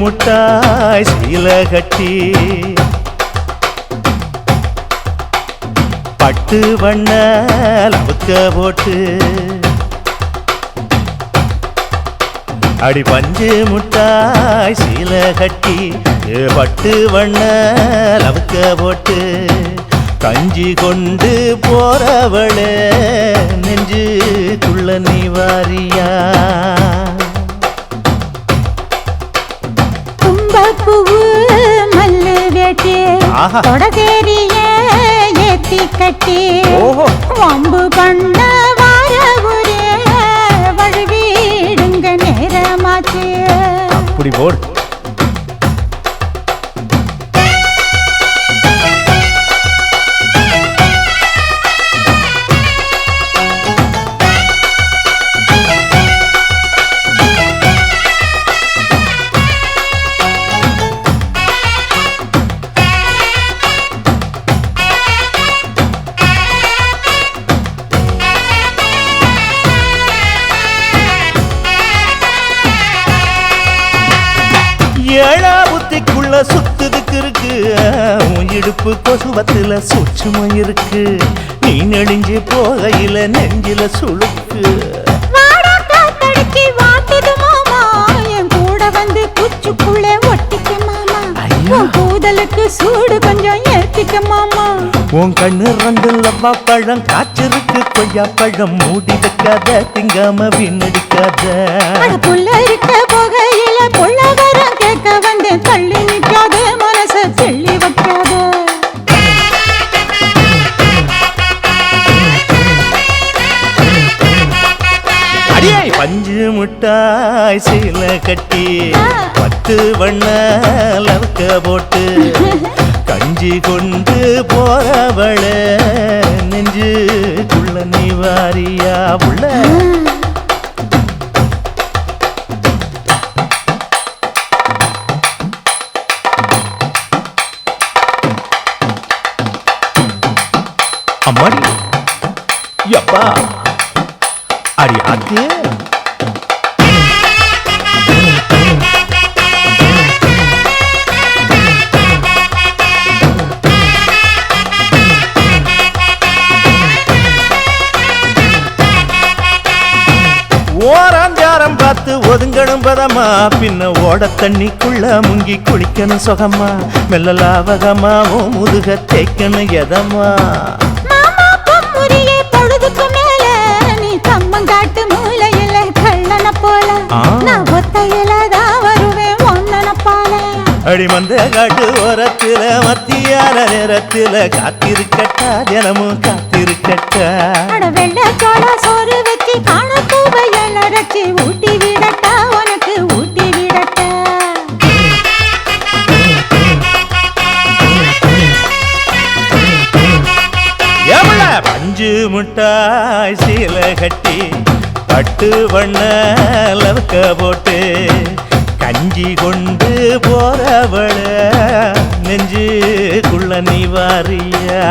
முட்டாய் சீல கட்டி பட்டு வண்ண லவுக்க போட்டு அடி பஞ்சு முட்டாய் சீல கட்டி பட்டு வண்ண லவுக்க போட்டு கஞ்சி கொண்டு போறவளே நெஞ்சுக்குள்ள நீ வாரியா கும்பப்பூவு மல்லு வேட்டி தொடதேரிய ஏத்தி கட்டி வம்பு பண்ண வார ஊரே வழுவிடுங்க நேரமாச்சு அப்படி போடு ஏழா புத்திக்குள்ள சுத்துதுக்கு இருக்கு இடுப்பு கொசுவத்துல சூட்சுமம் இருக்கு நீ நெடுஞ்சு போகையில நெஞ்சில சுளுக்கு கூட வந்து குச்சுக்குள்ள ஒட்டிக்க மாமா கூதலுக்கு சூடு கொஞ்சம் ஏத்திக்க மாமா உன் கண்ணு ரெண்டு லவ்வா பழம் காய்ச்சிருக்கு கொய்யா பழம் மூடி வைக்காத திங்காம வீணடிக்காத புள்ள இருக்க போகையில புள்ள வரம் கேட்க வந்து தள்ளி நிற்காத மனச தெள்ளி வைக்காத அடியே பஞ்சு முட்டாய் சீல கட்டி பத்து வண்ண லவுக்க போட்டு கஞ்சி கொண்டு போறவள நெஞ்சுக்குள்ள நீ வாரியா உள்ள அம்மாடி யப்பா அடி ஆத்தே ஓராஞ்சாரம் பார்த்து ஒதுங்கணும் பதமா பின்ன ஓட தண்ணிக்குள்ள முங்கி குளிக்கணும் சுகமா மெல்ல லாவகமா ஓ முதுக தேய்க்கணும் எதமா பொழுதுக்கு மேல நீ கம்மங்காட்டு மூலையில கள்ளன போல நான் ஒத்தையிலதான் வருவேன் ஒன்னன போல அடி மந்த காட்டு ஓரத்துல மத்தியான நேரத்துல காத்திருக்கட்டா தினமும் காத்திருக்கட்டா வெள்ள சோள சோறு வச்சு காண பூவையல் அரைச்சி ஊட்டி விடட்டா உனக்கு ஊட்டி விடட்டா பஞ்சு முட்டாய் சீல கட்டி பட்டு வண்ண லவுக்க போட்டு கஞ்சி கொண்டு போறவள நெஞ்சுக்குள்ள நீ வாரியா